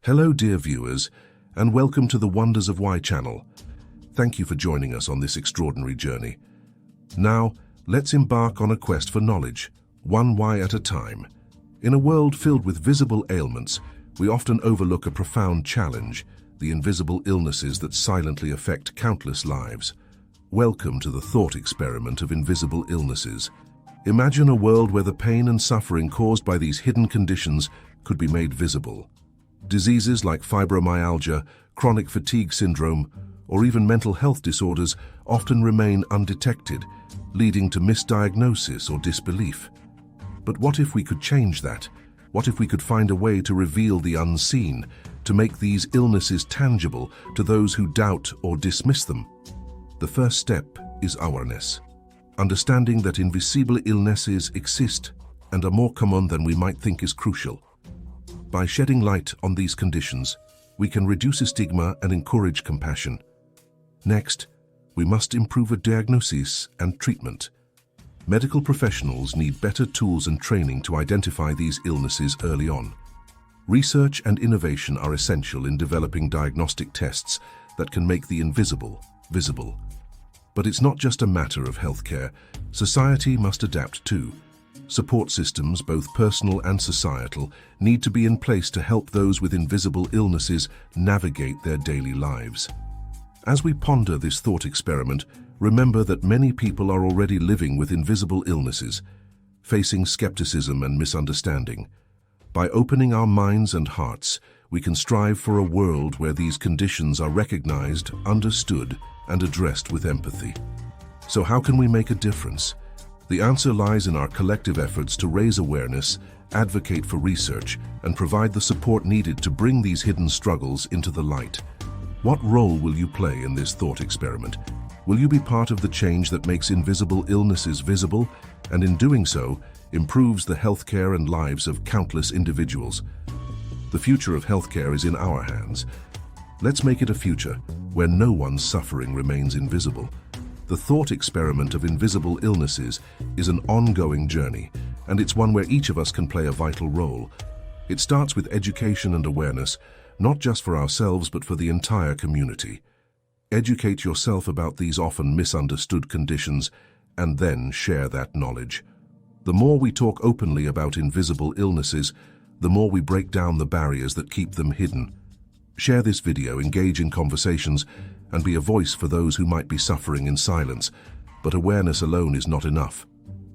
Hello dear viewers, and welcome to the Wonders of Why channel. Thank you for joining us on this extraordinary journey. Now, let's embark on a quest for knowledge, one why at a time. In a world filled with visible ailments, we often overlook a profound challenge, the invisible illnesses that silently affect countless lives. Welcome to the thought experiment of invisible illnesses. Imagine a world where the pain and suffering caused by these hidden conditions could be made visible. Diseases like fibromyalgia, chronic fatigue syndrome, or even mental health disorders often remain undetected, leading to misdiagnosis or disbelief. But what if we could change that? What if we could find a way to reveal the unseen, to make these illnesses tangible to those who doubt or dismiss them? The first step is awareness. Understanding that invisible illnesses exist and are more common than we might think is crucial. By shedding light on these conditions, we can reduce a stigma and encourage compassion. Next, we must improve a diagnosis and treatment. Medical professionals need better tools and training to identify these illnesses early on. Research and innovation are essential in developing diagnostic tests that can make the invisible visible. But it's not just a matter of healthcare. Society must adapt too. Support systems, both personal and societal, need to be in place to help those with invisible illnesses navigate their daily lives. As we ponder this thought experiment, remember that many people are already living with invisible illnesses, facing skepticism and misunderstanding. By opening our minds and hearts, we can strive for a world where these conditions are recognized, understood, and addressed with empathy. So how can we make a difference? The answer lies in our collective efforts to raise awareness, advocate for research, and provide the support needed to bring these hidden struggles into the light. What role will you play in this thought experiment? Will you be part of the change that makes invisible illnesses visible, and in doing so, improves the healthcare and lives of countless individuals? The future of healthcare is in our hands. Let's make it a future where no one's suffering remains invisible. The thought experiment of invisible illnesses is an ongoing journey, and it's one where each of us can play a vital role. It starts with education and awareness, not just for ourselves but for the entire community. Educate yourself about these often misunderstood conditions, and then share that knowledge. The more we talk openly about invisible illnesses, the more we break down the barriers that keep them hidden. Share this video, engage in conversations, and be a voice for those who might be suffering in silence. But awareness alone is not enough.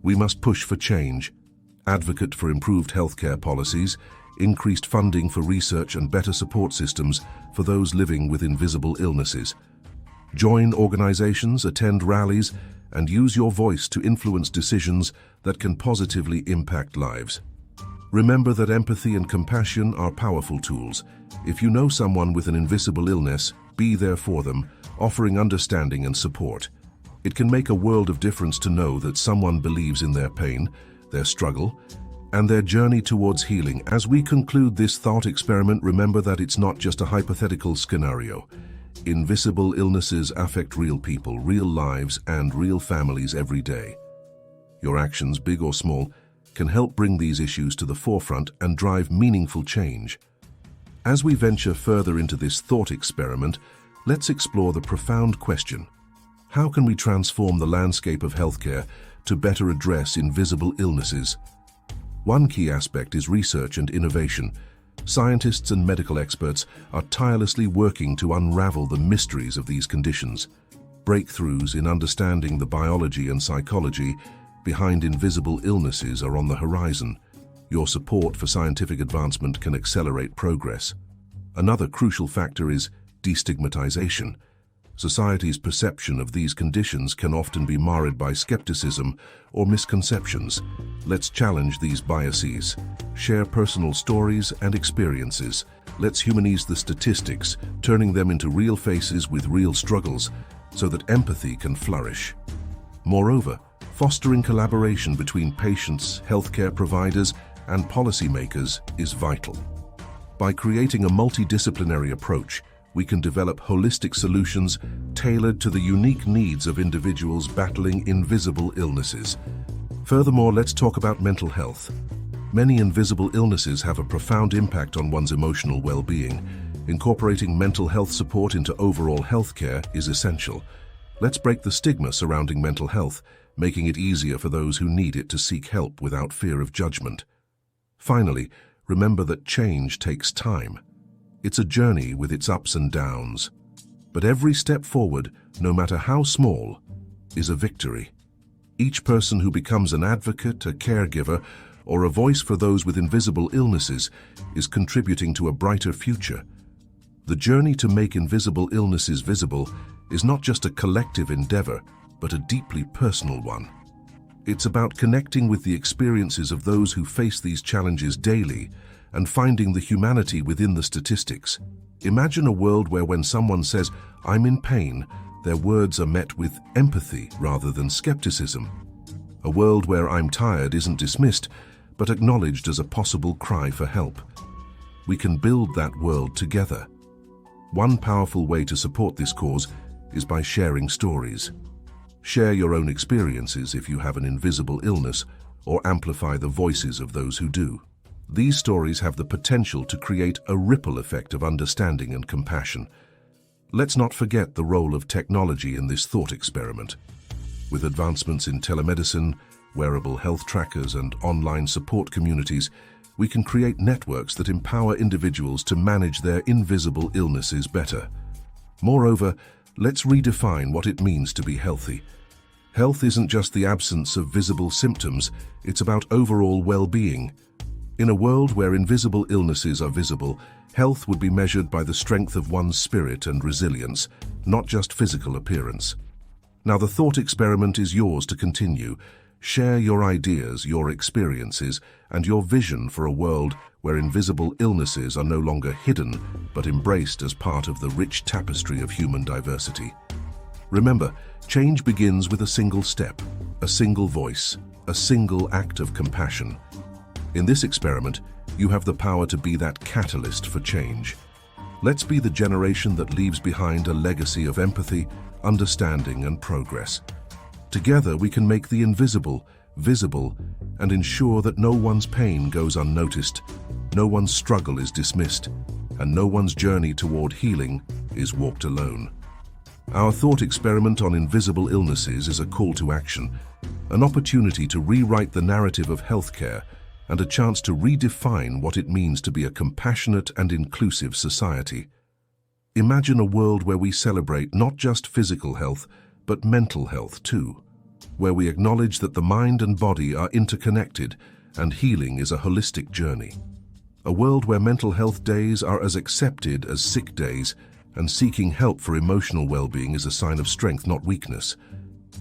We must push for change, advocate for improved healthcare policies, increased funding for research and better support systems for those living with invisible illnesses. Join organizations, attend rallies, and use your voice to influence decisions that can positively impact lives. Remember that empathy and compassion are powerful tools. If you know someone with an invisible illness, be there for them, offering understanding and support. It can make a world of difference to know that someone believes in their pain, their struggle, and their journey towards healing. As we conclude this thought experiment, remember that it's not just a hypothetical scenario. Invisible illnesses affect real people, real lives, and real families every day. Your actions, big or small, can help bring these issues to the forefront and drive meaningful change. As we venture further into this thought experiment, let's explore the profound question: how can we transform the landscape of healthcare to better address invisible illnesses? One key aspect is research and innovation. Scientists and medical experts are tirelessly working to unravel the mysteries of these conditions. Breakthroughs in understanding the biology and psychology behind invisible illnesses are on the horizon. Your support for scientific advancement can accelerate progress. Another crucial factor is destigmatization. Society's perception of these conditions can often be marred by skepticism or misconceptions. Let's challenge these biases, share personal stories and experiences. Let's humanize the statistics, turning them into real faces with real struggles, so that empathy can flourish. Moreover, fostering collaboration between patients, healthcare providers, and policymakers is vital. By creating a multidisciplinary approach, we can develop holistic solutions tailored to the unique needs of individuals battling invisible illnesses. Furthermore, let's talk about mental health. Many invisible illnesses have a profound impact on one's emotional well-being. Incorporating mental health support into overall healthcare is essential. Let's break the stigma surrounding mental health, making it easier for those who need it to seek help without fear of judgment. Finally, remember that change takes time. It's a journey with its ups and downs. But every step forward, no matter how small, is a victory. Each person who becomes an advocate, a caregiver, or a voice for those with invisible illnesses is contributing to a brighter future. The journey to make invisible illnesses visible is not just a collective endeavor, but a deeply personal one. It's about connecting with the experiences of those who face these challenges daily and finding the humanity within the statistics. Imagine a world where when someone says, "I'm in pain," their words are met with empathy rather than skepticism. A world where "I'm tired" isn't dismissed, but acknowledged as a possible cry for help. We can build that world together. One powerful way to support this cause is by sharing stories. Share your own experiences if you have an invisible illness, or amplify the voices of those who do. These stories have the potential to create a ripple effect of understanding and compassion. Let's not forget the role of technology in this thought experiment. With advancements in telemedicine, wearable health trackers, and online support communities, we can create networks that empower individuals to manage their invisible illnesses better. Moreover, let's redefine what it means to be healthy. Health isn't just the absence of visible symptoms, it's about overall well-being. In a world where invisible illnesses are visible, health would be measured by the strength of one's spirit and resilience, not just physical appearance. Now, the thought experiment is yours to continue. Share your ideas, your experiences, and your vision for a world where invisible illnesses are no longer hidden, but embraced as part of the rich tapestry of human diversity. Remember, change begins with a single step, a single voice, a single act of compassion. In this experiment, you have the power to be that catalyst for change. Let's be the generation that leaves behind a legacy of empathy, understanding, and progress. Together, we can make the invisible visible and ensure that no one's pain goes unnoticed, no one's struggle is dismissed, and no one's journey toward healing is walked alone. Our thought experiment on invisible illnesses is a call to action, an opportunity to rewrite the narrative of healthcare, and a chance to redefine what it means to be a compassionate and inclusive society. Imagine a world where we celebrate not just physical health, but mental health too, where we acknowledge that the mind and body are interconnected and healing is a holistic journey. A world where mental health days are as accepted as sick days, and seeking help for emotional well-being is a sign of strength, not weakness.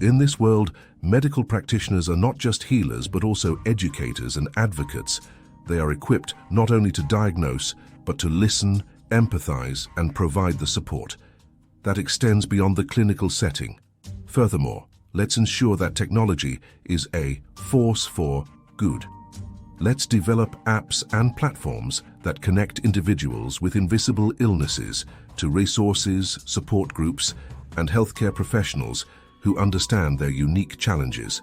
In this world, medical practitioners are not just healers but also educators and advocates. They are equipped not only to diagnose, but to listen, empathize, and provide the support that extends beyond the clinical setting. Furthermore, let's ensure that technology is a force for good. Let's develop apps and platforms that connect individuals with invisible illnesses to resources, support groups, and healthcare professionals who understand their unique challenges.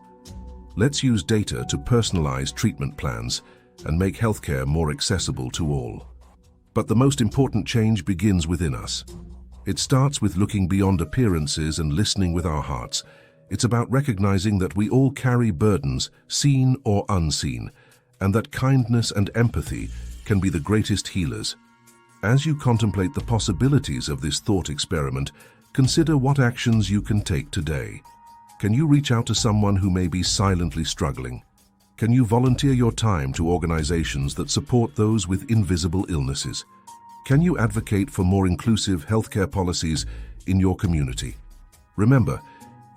Let's use data to personalize treatment plans and make healthcare more accessible to all. But the most important change begins within us. It starts with looking beyond appearances and listening with our hearts. It's about recognizing that we all carry burdens, seen or unseen, and that kindness and empathy can be the greatest healers. As you contemplate the possibilities of this thought experiment, consider what actions you can take today. Can you reach out to someone who may be silently struggling? Can you volunteer your time to organizations that support those with invisible illnesses? Can you advocate for more inclusive healthcare policies in your community? Remember,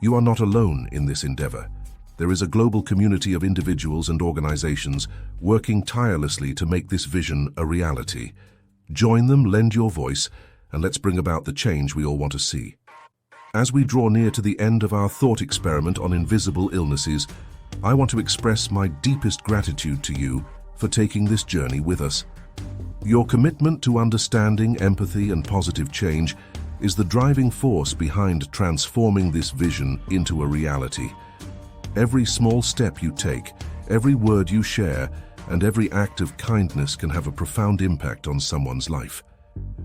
you are not alone in this endeavor. There is a global community of individuals and organizations working tirelessly to make this vision a reality. Join them, lend your voice, and let's bring about the change we all want to see. As we draw near to the end of our thought experiment on invisible illnesses, I want to express my deepest gratitude to you for taking this journey with us. Your commitment to understanding, empathy, and positive change is the driving force behind transforming this vision into a reality. Every small step you take, every word you share, and every act of kindness can have a profound impact on someone's life.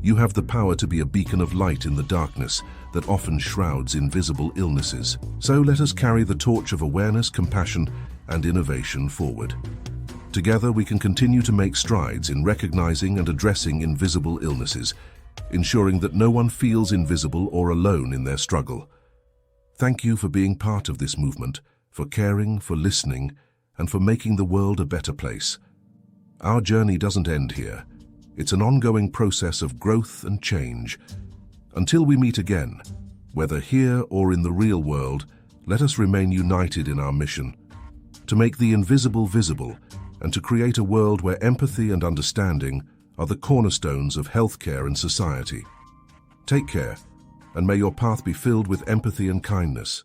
You have the power to be a beacon of light in the darkness that often shrouds invisible illnesses. So let us carry the torch of awareness, compassion, and innovation forward. Together we can continue to make strides in recognizing and addressing invisible illnesses, ensuring that no one feels invisible or alone in their struggle. Thank you for being part of this movement, for caring, for listening, and for making the world a better place. Our journey doesn't end here. It's an ongoing process of growth and change. Until we meet again, whether here or in the real world, let us remain united in our mission to make the invisible visible and to create a world where empathy and understanding are the cornerstones of healthcare and society. Take care, and may your path be filled with empathy and kindness.